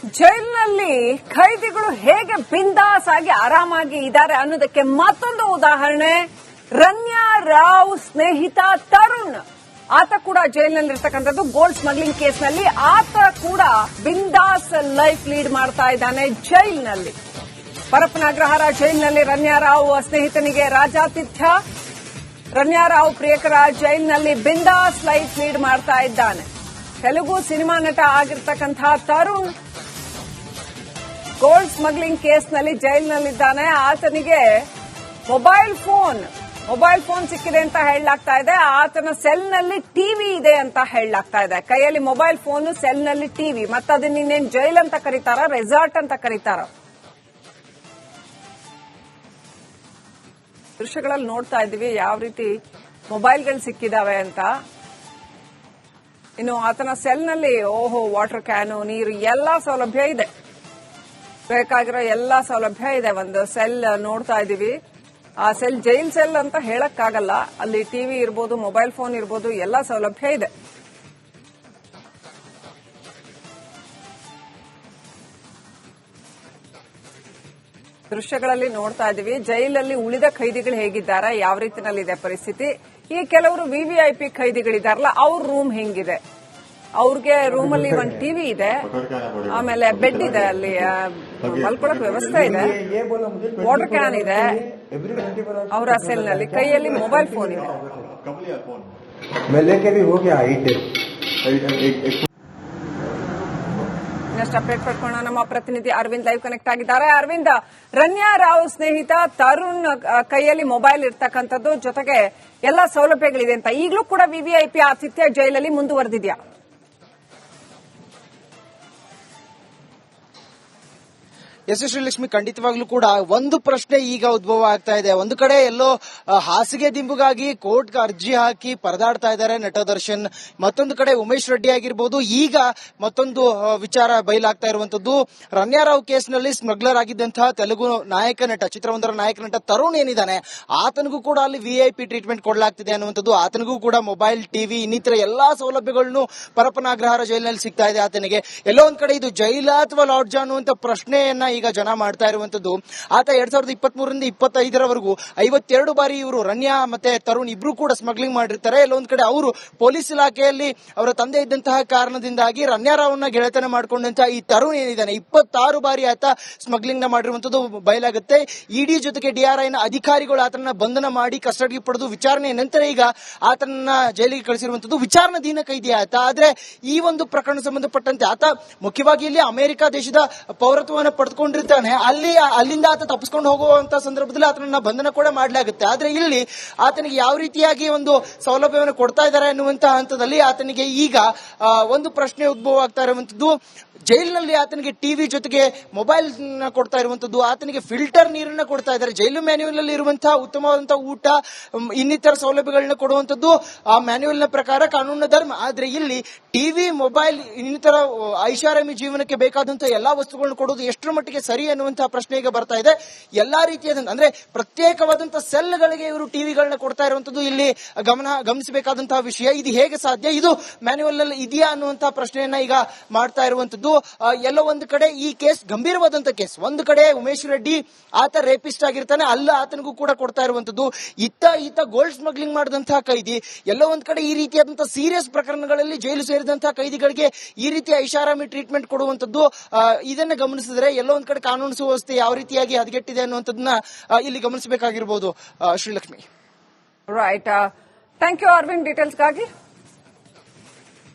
ಜೈಲಿನಲ್ಲಿ ಖೈದಿಗಳು ಹೇಗೆ ಬಿಂದಾಸ್ ಆಗಿ ಆರಾಮಾಗಿ ಇದ್ದಾರೆ ಅನ್ನೋದಕ್ಕೆ ಮತ್ತೊಂದು ಉದಾಹರಣೆ ರನ್ಯಾ ರಾವ್ ಸ್ನೇಹಿತ ತರುಣ್. ಆತ ಕೂಡ ಜೈಲಿನಲ್ಲಿರ್ತಕ್ಕಂಥದ್ದು ಗೋಲ್ಡ್ ಸ್ಮಗ್ಲಿಂಗ್ ಕೇಸ್ನಲ್ಲಿ. ಆತ ಕೂಡ ಬಿಂದಾಸ್ ಲೈಫ್ ಲೀಡ್ ಮಾಡ್ತಾ ಇದ್ದಾನೆ ಜೈಲಿನಲ್ಲಿ. ಪರಪ್ಪನಗ್ರಹಾರ ಜೈಲಿನಲ್ಲಿ ರನ್ಯಾ ರಾವ್ ಸ್ನೇಹಿತನಿಗೆ ರಾಜಾತಿಥ್ಯ. ರನ್ಯಾ ರಾವ್ ಪ್ರಿಯಕರ ಜೈಲಿನಲ್ಲಿ ಬಿಂದಾಸ್ ಲೈಫ್ ಲೀಡ್ ಮಾಡ್ತಾ ಇದ್ದಾನೆ. ತೆಲುಗು ಸಿನಿಮಾ ನಟ ಆಗಿರ್ತಕ್ಕಂಥ ತರುಣ್ ಗೋಲ್ಡ್ ಸ್ಮಗ್ಲಿಂಗ್ ಕೇಸ್ನಲ್ಲಿ ಜೈಲಿನಲ್ಲಿದ್ದಾನೆ. ಆತನಿಗೆ ಮೊಬೈಲ್ ಫೋನ್ ಸಿಕ್ಕಿದೆ ಅಂತ ಹೇಳಲಾಗ್ತಾ ಇದೆ. ಆತನ ಸೆಲ್ನಲ್ಲಿ ಟಿವಿ ಇದೆ ಅಂತ ಹೇಳಲಾಗ್ತಾ ಇದೆ. ಕೈಯಲ್ಲಿ ಮೊಬೈಲ್ ಫೋನ್, ಸೆಲ್ನಲ್ಲಿ ಟಿವಿ. ಮತ್ತೆ ಅದನ್ನ ಇನ್ನೇನು ಜೈಲ್ ಅಂತ ಕರೀತಾರ, ರೆಸಾರ್ಟ್ ಅಂತ ಕರೀತಾರ? ದೃಶ್ಯಗಳಲ್ಲಿ ನೋಡ್ತಾ ಇದ್ದೀವಿ ಯಾವ ರೀತಿ ಮೊಬೈಲ್ಗಳು ಸಿಕ್ಕಿದಾವೆ ಅಂತ. ಇನ್ನು ಆತನ ಸೆಲ್ನಲ್ಲಿ ವಾಟರ್ ಕ್ಯಾನು, ನೀರು ಎಲ್ಲಾ ಸೌಲಭ್ಯ ಇದೆ. ಬೇಕಾಗಿರೋ ಎಲ್ಲಾ ಸೌಲಭ್ಯ ಇದೆ. ಒಂದು ಸೆಲ್ ನೋಡ್ತಾ ಇದ್ದೀವಿ. ಆ ಸೆಲ್ ಜೈಲ್ ಸೆಲ್ ಅಂತ ಹೇಳಕ್ಕಾಗಲ್ಲ. ಅಲ್ಲಿ ಟಿವಿ ಇರ್ಬೋದು, ಮೊಬೈಲ್ ಫೋನ್ ಇರ್ಬೋದು, ಎಲ್ಲಾ ಸೌಲಭ್ಯ ಇದೆ. ದೃಶ್ಯಗಳಲ್ಲಿ ನೋಡ್ತಾ ಇದ್ದೀವಿ ಜೈಲಲ್ಲಿ ಉಳಿದ ಖೈದಿಗಳು ಹೇಗಿದ್ದಾರೆ, ಯಾವ ರೀತಿನಲ್ಲಿದೆ ಪರಿಸ್ಥಿತಿ. ಈ ಕೆಲವರು ವಿವಿಐಪಿ ಖೈದಿಗಳಿದಾರಲ್ಲ, ಅವ್ರ ರೂಮ್ ಹೆಂಗಿದೆ? ಅವ್ರಿಗೆ ರೂಮಲ್ಲಿ ಒಂದು ಟಿವಿ ಇದೆ, ಆಮೇಲೆ ಬೆಡ್ ಇದೆ, ಅಲ್ಲಿ ಮಲ್ಕೊಳಕ್ ವ್ಯವಸ್ಥೆ ಇದೆ, ವಾಟರ್ ಕ್ಯಾನ್ ಇದೆ. ಅವರ ಸೆಲ್ನಲ್ಲಿ ಕೈಯಲ್ಲಿ ಮೊಬೈಲ್ ಫೋನ್ ಇದೆ. ಇನ್ನಷ್ಟು ಅಪ್ಡೇಟ್ ಪಡ್ಕೊಳ್ಳೋಣ. ನಮ್ಮ ಪ್ರತಿನಿಧಿ ಅರವಿಂದ್ ಲೈವ್ ಕನೆಕ್ಟ್ ಆಗಿದ್ದಾರೆ. ಅರವಿಂದ್, ರನ್ಯಾ ರಾವ್ ಸ್ನೇಹಿತ ತರುಣ್ ಕೈಯಲ್ಲಿ ಮೊಬೈಲ್ ಇರ್ತಕ್ಕಂಥದ್ದು, ಜೊತೆಗೆ ಎಲ್ಲಾ ಸೌಲಭ್ಯಗಳಿದೆ ಅಂತ ಈಗಲೂ ಕೂಡ ವಿವಿಐಪಿ ಆತಿಥ್ಯ ಜೈಲಲ್ಲಿ ಮುಂದುವರೆದಿದೆಯಾ? ಎಸ್ ಶ್ರೀಲಕ್ಷ್ಮಿ, ಖಂಡಿತವಾಗ್ಲೂ ಕೂಡ ಒಂದು ಪ್ರಶ್ನೆ ಈಗ ಉದ್ಭವ ಆಗ್ತಾ ಇದೆ. ಒಂದು ಕಡೆ ಎಲ್ಲೋ ಹಾಸಿಗೆ ದಿಂಬುಗಾಗಿ ಕೋರ್ಟ್ಗೆ ಅರ್ಜಿ ಹಾಕಿ ಪರದಾಡ್ತಾ ಇದ್ದಾರೆ ನಟ ದರ್ಶನ್. ಮತ್ತೊಂದು ಕಡೆ ಉಮೇಶ್ ರೆಡ್ಡಿ ಆಗಿರ್ಬೋದು. ಈಗ ಮತ್ತೊಂದು ವಿಚಾರ ಬಯಲಾಗ್ತಾ ಇರುವಂತದ್ದು, ರನ್ಯಾ ರಾವ್ ಕೇಸ್ನಲ್ಲಿ ಸ್ಮಗ್ಲರ್ ಆಗಿದ್ದಂತಹ ತೆಲುಗು ನಾಯಕ ನಟ, ಚಿತ್ರವೊಂದರ ನಾಯಕ ನಟ ತರುಣ್ ಏನಿದ್ದಾನೆ, ಆತನಿಗೂ ಕೂಡ ಅಲ್ಲಿ ವಿಐಪಿ ಟ್ರೀಟ್ಮೆಂಟ್ ಕೊಡಲಾಗ್ತಿದೆ ಅನ್ನುವಂಥದ್ದು. ಆತನಿಗೂ ಕೂಡ ಮೊಬೈಲ್, ಟಿವಿ ಇನ್ನಿತರ ಎಲ್ಲಾ ಸೌಲಭ್ಯಗಳನ್ನು ಪರಪ್ಪನಗ್ರಹಾರ ಜೈಲಿನಲ್ಲಿ ಸಿಗ್ತಾ ಇದೆ ಆತನಿಗೆ. ಎಲ್ಲೋ ಒಂದ್ ಕಡೆ ಇದು ಜೈಲ ಅಥವಾ ಲಾಡ್ಜ್ ಅನ್ನುವಂತ ಪ್ರಶ್ನೆಯನ್ನ ಈಗ ಜನ ಮಾಡ್ತಾ ಇರುವಂತದ್ದು. ಆತ 2023ರಿಂದ 25ರವರೆಗೂ 52 ಬಾರಿ ಇವರು ರನ್ಯಾ ಮತ್ತೆ ತರುಣ್ ಇಬ್ರು ಕೂಡ ಸ್ಮಗ್ಲಿಂಗ್ ಮಾಡಿರ್ತಾರೆ. ಎಲ್ಲೊಂದ್ ಕಡೆ ಅವರು ಪೊಲೀಸ್ ಇಲಾಖೆಯಲ್ಲಿ ಅವರ ತಂದೆ ಇದ್ದಂತಹ ಕಾರಣದಿಂದಾಗಿ ರನ್ಯಾ ರಾವ್ನ ಗೆಳೆತನ ಮಾಡಿಕೊಂಡಂತಹ ಈ ತರುಣ್ ಏನಿದ್ದಾನೆ 26 ಬಾರಿ ಆತ ಸ್ಮಗ್ಲಿಂಗ್ ನ ಮಾಡಿರುವಂತದ್ದು ಬಯಲಾಗುತ್ತೆ. ಇಡಿ ಜೊತೆಗೆ ಡಿಆರ್ಐನ ಅಧಿಕಾರಿಗಳು ಆತನ ಬಂಧನ ಮಾಡಿ ಕಸ್ಟಡಿಗೆ ಪಡೆದು ವಿಚಾರಣೆ ನಂತರ ಈಗ ಆತನ ಜೈಲಿಗೆ ಕಳಿಸಿರುವಂತದ್ದು. ವಿಚಾರಣಾಧೀನ ಕೈದಿ ಆತ. ಆದ್ರೆ ಈ ಒಂದು ಪ್ರಕರಣ ಸಂಬಂಧಪಟ್ಟಂತೆ ಆತ ಮುಖ್ಯವಾಗಿ ಇಲ್ಲಿ ಅಮೆರಿಕ ದೇಶದ ಪೌರತ್ವವನ್ನು ಪಡೆದುಕೊಂಡಿರ್ತಾನೆ. ಅಲ್ಲಿಂದ ಆತ ತಪ್ಪಿಸ್ಕೊಂಡು ಹೋಗುವಂತ ಸಂದರ್ಭದಲ್ಲಿ ಆತನನ್ನ ಬಂಧನ ಕೂಡ ಮಾಡಲಾಗುತ್ತೆ. ಆದ್ರೆ ಇಲ್ಲಿ ಆತನಿಗೆ ಯಾವ ರೀತಿಯಾಗಿ ಒಂದು ಸೌಲಭ್ಯವನ್ನು ಕೊಡ್ತಾ ಇದ್ದಾರೆ ಅನ್ನುವಂತಹ ಹಂತದಲ್ಲಿ ಆತನಿಗೆ ಈಗ ಒಂದು ಪ್ರಶ್ನೆ ಉದ್ಭವ ಆಗ್ತಾ ಇರುವಂತದ್ದು. ಜೈಲಿನಲ್ಲಿ ಆತನಿಗೆ ಟಿವಿ ಜೊತೆಗೆ ಮೊಬೈಲ್ ಕೊಡ್ತಾ ಇರುವಂತದ್ದು, ಆತನಿಗೆ ಫಿಲ್ಟರ್ ನೀರನ್ನ ಕೊಡ್ತಾ ಇದ್ದಾರೆ. ಜೈಲು ಮ್ಯಾನ್ಯುವಲ್ ನಲ್ಲಿ ಇರುವಂತಹ ಉತ್ತಮವಾದಂತಹ ಊಟ, ಇನ್ನಿತರ ಸೌಲಭ್ಯಗಳನ್ನ ಕೊಡುವಂತದ್ದು ಆ ಮ್ಯಾನ್ಯುವಲ್ ನ ಪ್ರಕಾರ ಕಾನೂನಿನ ಧರ್ಮ. ಆದ್ರೆ ಇಲ್ಲಿ ಟಿವಿ, ಮೊಬೈಲ್ ಇನ್ನಿತರ ಐಷಾರಾಮಿ ಜೀವನಕ್ಕೆ ಬೇಕಾದಂತಹ ಎಲ್ಲಾ ವಸ್ತುಗಳನ್ನು ಕೊಡೋದು ಎಷ್ಟರ ಮಟ್ಟಿಗೆ ಸರಿ ಅನ್ನುವಂತಹ ಪ್ರಶ್ನೆ ಈಗ ಬರ್ತಾ ಇದೆ. ಎಲ್ಲಾ ರೀತಿಯಾದಂತಹ ಅಂದ್ರೆ ಪ್ರತ್ಯೇಕವಾದಂತಹ ಸೆಲ್ಗಳಿಗೆ ಇವರು ಟಿವಿಗಳನ್ನ ಕೊಡ್ತಾ ಇರುವಂತದ್ದು ಇಲ್ಲಿ ಗಮನಿಸಬೇಕಾದಂತಹ ವಿಷಯ. ಇದು ಹೇಗೆ ಸಾಧ್ಯ? ಇದು ಮ್ಯಾನ್ಯುವಲ್ ನಲ್ಲಿ ಇದೆಯಾ ಅನ್ನುವಂತಹ ಪ್ರಶ್ನೆಯನ್ನ ಈಗ ಮಾಡ್ತಾ ಇರುವಂತದ್ದು. ಎಲ್ಲೋ ಒಂದು ಕಡೆ ಈ ಕೇಸ್ ಗಂಭೀರವಾದಂತಹ ಕೇಸ್. ಒಂದು ಕಡೆ ಉಮೇಶ್ ರೆಡ್ಡಿ ಆತ ರೇಪಿಸ್ಟ್ ಆಗಿರ್ತಾನೆ, ಅಲ್ಲ ಆತನಿಗೂ ಕೂಡ ಕೊಡ್ತಾ ಇರುವಂತದ್ದು. ಈತ ಗೋಲ್ಡ್ ಸ್ಮಗ್ಲಿಂಗ್ ಮಾಡಿದಂತಹ ಕೈದಿ. ಎಲ್ಲೋ ಒಂದ್ ಕಡೆ ಈ ರೀತಿಯಾದಂತಹ ಸೀರಿಯಸ್ ಪ್ರಕರಣಗಳಲ್ಲಿ ಜೈಲು ಸೇರಿದಂತಹ ಕೈದಿಗಳಿಗೆ ಈ ರೀತಿಯ ಐಷಾರಾಮಿ ಟ್ರೀಟ್ಮೆಂಟ್ ಕೊಡುವಂತದ್ದು, ಇದನ್ನ ಗಮನಿಸಿದ್ರೆ ಎಲ್ಲೋ ಒಂದ್ ಕಡೆ ಕಾನೂನು ಸುವ್ಯವಸ್ಥೆ ಯಾವ ರೀತಿಯಾಗಿ ಹದಗೆಟ್ಟಿದೆ ಅನ್ನುವಂಥದ್ದನ್ನ ಇಲ್ಲಿ ಗಮನಿಸಬೇಕಾಗಿರಬಹುದು. Shrilakshmi, right. Thank you Aravind ಡೀಟೇಲ್ಸ್ಗಾಗಿ.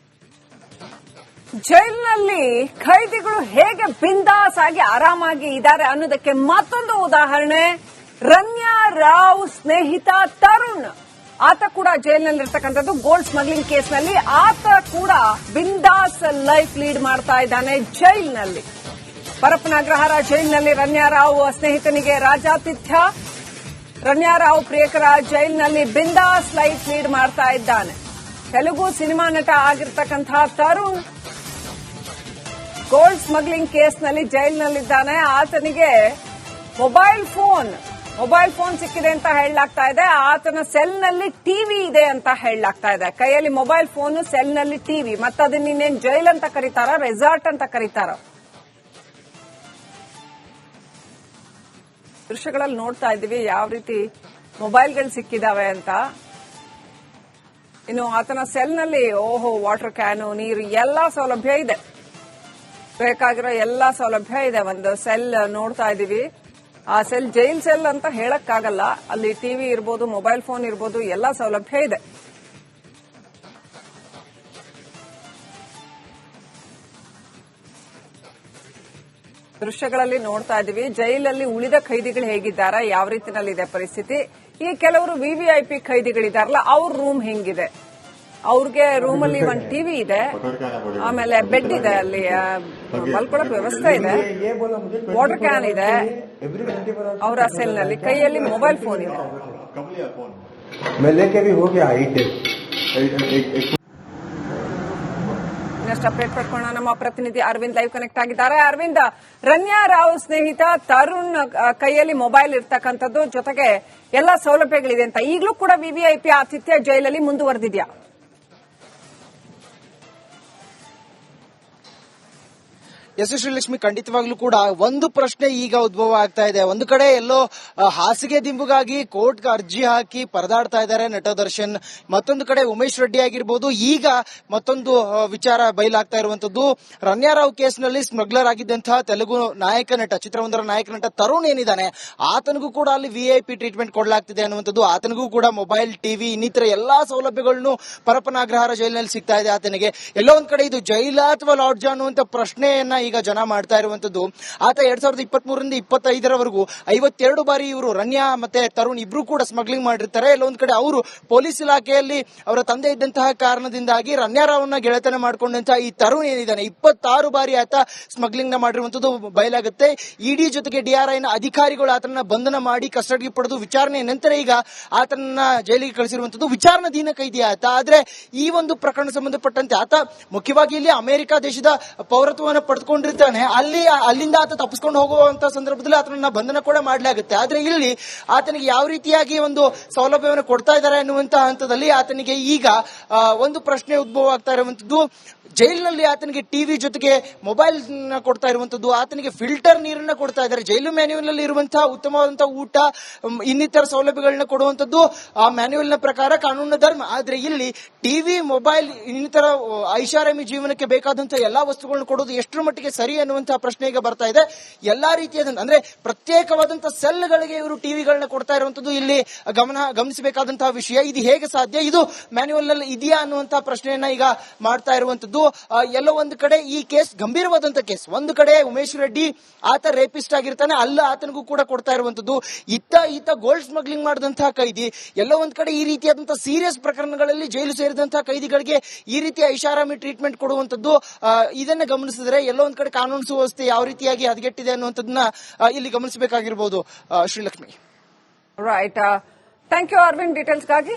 ಜೈಲಿನಲ್ಲಿ ಖೈದಿಗಳು ಹೇಗೆ ಬಿಂದಾಸ್ ಆಗಿ ಆರಾಮಾಗಿ ಇದ್ದಾರೆ ಅನ್ನೋದಕ್ಕೆ ಮತ್ತೊಂದು ಉದಾಹರಣೆ ರನ್ಯಾ ರಾವ್ ಸ್ನೇಹಿತ ತರುಣ್. ಆತ ಕೂಡ ಜೈಲಿನಲ್ಲಿರ್ತಕ್ಕಂಥದ್ದು ಗೋಲ್ಡ್ ಸ್ಮಗ್ಲಿಂಗ್ ಕೇಸ್ನಲ್ಲಿ. ಆತ ಕೂಡ ಬಿಂದಾಸ್ ಲೈಫ್ ಲೀಡ್ ಮಾಡ್ತಾ ಇದ್ದಾನೆ ಜೈಲಿನಲ್ಲಿ. ಪರಪ್ಪನಗ್ರಹಾರ ಜೈಲಿನಲ್ಲಿ ರನ್ಯಾ ರಾವ್ ಸ್ನೇಹಿತನಿಗೆ ರಾಜಾತಿಥ್ಯ. ರನ್ಯಾ ರಾವ್ ಪ್ರಿಯಕರ ಜೈಲಿನಲ್ಲಿ ಬಿಂದಾಸ್ ಲೈಫ್ ಲೀಡ್ ಮಾಡ್ತಾ ಇದ್ದಾನೆ. ತೆಲುಗು ಸಿನಿಮಾ ನಟ ಆಗಿರ್ತಕ್ಕಂಥ ತರುಣ್ ಗೋಲ್ಡ್ ಸ್ಮಗ್ಲಿಂಗ್ ಕೇಸ್ನಲ್ಲಿ ಜೈಲಿನಲ್ಲಿದ್ದಾನೆ. ಆತನಿಗೆ ಮೊಬೈಲ್ ಫೋನ್ ಸಿಕ್ಕಿದೆ ಅಂತ ಹೇಳಲಾಗ್ತಾ ಇದೆ. ಆತನ ಸೆಲ್ನಲ್ಲಿ ಟಿವಿ ಇದೆ ಅಂತ ಹೇಳಲಾಗ್ತಾ ಇದೆ. ಕೈಯಲ್ಲಿ ಮೊಬೈಲ್ ಫೋನ್, ಸೆಲ್ನಲ್ಲಿ ಟಿವಿ. ಮತ್ತೆ ಅದನ್ನ ಇನ್ನೇನು ಜೈಲ್ ಅಂತ ಕರೀತಾರ, ರೆಸಾರ್ಟ್ ಅಂತ ಕರೀತಾರ? ದೃಶ್ಯಗಳಲ್ಲಿ ನೋಡ್ತಾ ಇದ್ದೀವಿ ಯಾವ ರೀತಿ ಮೊಬೈಲ್ಗಳು ಸಿಕ್ಕಿದಾವೆ ಅಂತ. ಇನ್ನು ಆತನ ಸೆಲ್ನಲ್ಲಿ ವಾಟರ್ ಕ್ಯಾನು, ನೀರು ಎಲ್ಲಾ ಸೌಲಭ್ಯ ಇದೆ, ಬೇಕಾಗಿರೋ ಎಲ್ಲಾ ಸೌಲಭ್ಯ ಇದೆ. ಒಂದು ಸೆಲ್ ನೋಡ್ತಾ ಇದ್ದೀವಿ. ಆ ಸೆಲ್ ಜೈಲ್ ಸೆಲ್ ಅಂತ ಹೇಳಕ್ಕಾಗಲ್ಲ, ಅಲ್ಲಿ ಟಿವಿ ಇರ್ಬೋದು, ಮೊಬೈಲ್ ಫೋನ್ ಇರ್ಬೋದು, ಎಲ್ಲಾ ಸೌಲಭ್ಯ ಇದೆ. ದೃಶ್ಯಗಳಲ್ಲಿ ನೋಡ್ತಾ ಇದ್ದೀವಿ. ಜೈಲಲ್ಲಿ ಉಳಿದ ಖೈದಿಗಳು ಹೇಗಿದ್ದಾರೆ, ಯಾವ ರೀತಿನಲ್ಲಿದೆ ಪರಿಸ್ಥಿತಿ. ಈ ಕೆಲವರು ವಿವಿಐಪಿ ಖೈದಿಗಳಿದಾರಲ್ಲ, ಅವ್ರ ರೂಮ್ ಹೆಂಗಿದೆ, ಅವ್ರಿಗೆ ರೂಮಲ್ಲಿ ಒಂದು ಟಿವಿ ಇದೆ, ಆಮೇಲೆ ಬೆಡ್ ಇದೆ, ಅಲ್ಲಿ ಮಲ್ಕೊಳ್ಳೋಕೆ ವ್ಯವಸ್ಥೆ ಇದೆ, ವಾಟರ್ ಕ್ಯಾನ್ ಇದೆ, ಅವರ ಸೆಲ್ನಲ್ಲಿ ಕೈಯಲ್ಲಿ ಮೊಬೈಲ್ ಫೋನ್ ಇದೆ. ಇನ್ನಷ್ಟು ಅಪ್ಡೇಟ್ ಪಡ್ಕೊಳ್ಳೋಣ. ನಮ್ಮ ಪ್ರತಿನಿಧಿ ಅರವಿಂದ್ ಲೈವ್ ಕನೆಕ್ಟ್ ಆಗಿದ್ದಾರೆ. ಅರವಿಂದ್, ರನ್ಯಾ ರಾವ್ ಸ್ನೇಹಿತ ತರುಣ್ ಕೈಯಲ್ಲಿ ಮೊಬೈಲ್ ಇರ್ತಕ್ಕಂಥದ್ದು, ಜೊತೆಗೆ ಎಲ್ಲಾ ಸೌಲಭ್ಯಗಳಿದೆ ಅಂತ ಈಗಲೂ ಕೂಡ ವಿವಿಐಪಿ ಆತಿಥ್ಯ ಜೈಲಲ್ಲಿ ಮುಂದುವರೆದಿದ್ಯಾ? ಎಸ್ ಶ್ರೀಲಕ್ಷ್ಮಿ, ಖಂಡಿತವಾಗ್ಲೂ ಕೂಡ ಒಂದು ಪ್ರಶ್ನೆ ಈಗ ಉದ್ಭವ ಆಗ್ತಾ ಇದೆ. ಒಂದು ಕಡೆ ಎಲ್ಲೋ ಹಾಸಿಗೆ ದಿಂಬುಗಾಗಿ ಕೋರ್ಟ್ಗೆ ಅರ್ಜಿ ಹಾಕಿ ಪರದಾಡ್ತಾ ಇದ್ದಾರೆ ನಟ ದರ್ಶನ್. ಮತ್ತೊಂದು ಕಡೆ ಉಮೇಶ್ ರೆಡ್ಡಿ ಆಗಿರ್ಬೋದು. ಈಗ ಮತ್ತೊಂದು ವಿಚಾರ ಬಯಲಾಗ್ತಾ ಇರುವಂತದ್ದು, ರನ್ಯಾ ರಾವ್ ಕೇಸ್ನಲ್ಲಿ ಸ್ಮಗ್ಲರ್ ಆಗಿದ್ದಂತಹ ತೆಲುಗು ನಾಯಕ ನಟ, ಚಿತ್ರವೊಂದರ ನಾಯಕ ನಟ ತರುಣ್ ಏನಿದ್ದಾನೆ, ಆತನಿಗೂ ಕೂಡ ಅಲ್ಲಿ ವಿಐಪಿ ಟ್ರೀಟ್ಮೆಂಟ್ ಕೊಡಲಾಗ್ತಿದೆ ಅನ್ನುವಂಥದ್ದು. ಆತನಿಗೂ ಕೂಡ ಮೊಬೈಲ್, ಟಿವಿ, ಇನ್ನಿತರ ಎಲ್ಲಾ ಸೌಲಭ್ಯಗಳನ್ನು ಪರಪನಾಗ್ರಹಾರ ಜೈಲಿನಲ್ಲಿ ಸಿಗ್ತಾ ಇದೆ ಆತನಿಗೆ. ಎಲ್ಲೋ ಒಂದ್ ಕಡೆ ಇದು ಜೈಲ ಅಥವಾ ಲಾಡ್ಜ್ ಅನ್ನುವಂತ ಪ್ರಶ್ನೆಯನ್ನ ಈಗ ಜನ ಮಾಡ್ತಾ ಇರುವಂತದ್ದು. ಆತ 2023ರಿಂದ 25ರವರೆಗೂ 52 ಬಾರಿ ಇವರು ರನ್ಯಾ ಮತ್ತೆ ತರುಣ್ ಇಬ್ರು ಕೂಡ ಸ್ಮಗ್ಲಿಂಗ್ ಮಾಡಿರ್ತಾರೆ. ಎಲ್ಲೊಂದ್ ಕಡೆ ಅವರು ಪೊಲೀಸ್ ಇಲಾಖೆಯಲ್ಲಿ ಅವರ ತಂದೆ ಇದ್ದಂತಹ ಕಾರಣದಿಂದಾಗಿ ರನ್ಯಾ ರಾವ್ನ ಗೆಳೆತನ ಮಾಡ್ಕೊಂಡಂತಹ ಈ ತರುಣ್ ಏನಿದ್ದಾನೆ 26 ಬಾರಿ ಆತ ಸ್ಮಗ್ಲಿಂಗ್ ನ ಮಾಡಿರುವಂತದ್ದು ಬಯಲಾಗುತ್ತೆ. ಇಡಿ ಜೊತೆಗೆ ಡಿಆರ್ಐನ ಅಧಿಕಾರಿಗಳು ಆತನ ಬಂಧನ ಮಾಡಿ ಕಸ್ಟಡಿಗೆ ಪಡೆದು ವಿಚಾರಣೆ ನಂತರ ಈಗ ಆತನ ಜೈಲಿಗೆ ಕಳಿಸಿರುವಂತದ್ದು. ವಿಚಾರಣಾಧೀನ ಕೈದಿ ಆತ. ಆದ್ರೆ ಈ ಒಂದು ಪ್ರಕರಣ ಸಂಬಂಧಪಟ್ಟಂತೆ ಆತ ಮುಖ್ಯವಾಗಿ ಇಲ್ಲಿ ಅಮೆರಿಕ ದೇಶದ ಪೌರತ್ವವನ್ನು ಪಡೆದುಕೊಂಡಿರ್ತಾನೆ. ಅಲ್ಲಿಂದ ಆತ ತಪ್ಪಿಸ್ಕೊಂಡು ಹೋಗುವಂತ ಸಂದರ್ಭದಲ್ಲಿ ಆತನನ್ನ ಬಂಧನ ಕೂಡ ಮಾಡಲಾಗುತ್ತೆ. ಆದ್ರೆ ಇಲ್ಲಿ ಆತನಿಗೆ ಯಾವ ರೀತಿಯಾಗಿ ಒಂದು ಸೌಲಭ್ಯವನ್ನು ಕೊಡ್ತಾ ಇದ್ದಾರೆ ಅನ್ನುವಂತಹ ಹಂತದಲ್ಲಿ ಆತನಿಗೆ ಈಗ ಒಂದು ಪ್ರಶ್ನೆ ಉದ್ಭವ ಆಗ್ತಾ ಇರುವಂತದ್ದು. ಜೈಲಿನಲ್ಲಿ ಆತನಿಗೆ ಟಿವಿ ಜೊತೆಗೆ ಮೊಬೈಲ್ ಕೊಡ್ತಾ ಇರುವಂತದ್ದು, ಆತನಿಗೆ ಫಿಲ್ಟರ್ ನೀರನ್ನ ಕೊಡ್ತಾ ಇದ್ದಾರೆ. ಜೈಲು ಮ್ಯಾನ್ಯುವಲ್ ನಲ್ಲಿ ಇರುವಂತಹ ಉತ್ತಮವಾದಂತಹ ಊಟ, ಇನ್ನಿತರ ಸೌಲಭ್ಯಗಳನ್ನ ಕೊಡುವಂತದ್ದು ಆ ಮ್ಯಾನ್ಯುವಲ್ ನ ಪ್ರಕಾರ ಕಾನೂನಿನ ಧರ್ಮ. ಆದ್ರೆ ಇಲ್ಲಿ ಟಿವಿ, ಮೊಬೈಲ್, ಇನ್ನಿತರ ಐಷಾರಾಮಿ ಜೀವನಕ್ಕೆ ಬೇಕಾದಂತಹ ಎಲ್ಲಾ ವಸ್ತುಗಳನ್ನು ಕೊಡೋದು ಎಷ್ಟರ ಮಟ್ಟಿಗೆ ಸರಿ ಅನ್ನುವಂತಹ ಪ್ರಶ್ನೆ ಈಗ ಬರ್ತಾ ಇದೆ. ಎಲ್ಲಾ ರೀತಿಯಾದಂತಹ ಅಂದ್ರೆ ಪ್ರತ್ಯೇಕವಾದಂತಹ ಸೆಲ್ಗಳಿಗೆ ಇವರು ಟಿವಿಗಳನ್ನ ಕೊಡ್ತಾ ಇರುವಂತದ್ದು ಇಲ್ಲಿ ಗಮನಿಸಬೇಕಾದಂತಹ ವಿಷಯ. ಇದು ಹೇಗೆ ಸಾಧ್ಯ, ಇದು ಮ್ಯಾನ್ಯುವಲ್ ನಲ್ಲಿ ಇದೆಯಾ ಅನ್ನುವಂತಹ ಪ್ರಶ್ನೆಯನ್ನ ಈಗ ಮಾಡ್ತಾ ಇರುವಂತದ್ದು. ಎಲ್ಲೋ ಒಂದು ಕಡೆ ಈ ಕೇಸ್ ಗಂಭೀರವಾದಂತಹ ಕೇಸ್. ಒಂದು ಕಡೆ ಉಮೇಶ್ ರೆಡ್ಡಿ ಆತ ರೇಪಿಸ್ಟ್ ಆಗಿರ್ತಾನೆ, ಅಲ್ಲ ಆತನಿಗೂ ಕೂಡ ಕೊಡ್ತಾ ಇರುವಂತದ್ದು. ಈತ ಗೋಲ್ಡ್ ಸ್ಮಗ್ಲಿಂಗ್ ಮಾಡಿದಂತಹ ಕೈದಿ. ಎಲ್ಲೋ ಒಂದ್ ಕಡೆ ಈ ರೀತಿಯಾದಂತಹ ಸೀರಿಯಸ್ ಪ್ರಕರಣಗಳಲ್ಲಿ ಜೈಲು ಸೇರಿದಂತಹ ಕೈದಿಗಳಿಗೆ ಈ ರೀತಿಯ ಐಷಾರಾಮಿ ಟ್ರೀಟ್ಮೆಂಟ್ ಕೊಡುವಂತದ್ದು, ಇದನ್ನ ಗಮನಿಸಿದ್ರೆ ಎಲ್ಲೋ ಒಂದ್ ಕಡೆ ಕಾನೂನು ಸುವ್ಯವಸ್ಥೆ ಯಾವ ರೀತಿಯಾಗಿ ಹದಗೆಟ್ಟಿದೆ ಅನ್ನುವಂಥದ್ದನ್ನ ಇಲ್ಲಿ ಗಮನಿಸಬೇಕಾಗಿರ್ಬೋದು. Shrilakshmi, right. Thank you Aravind ಡೀಟೇಲ್ಸ್ಗಾಗಿ.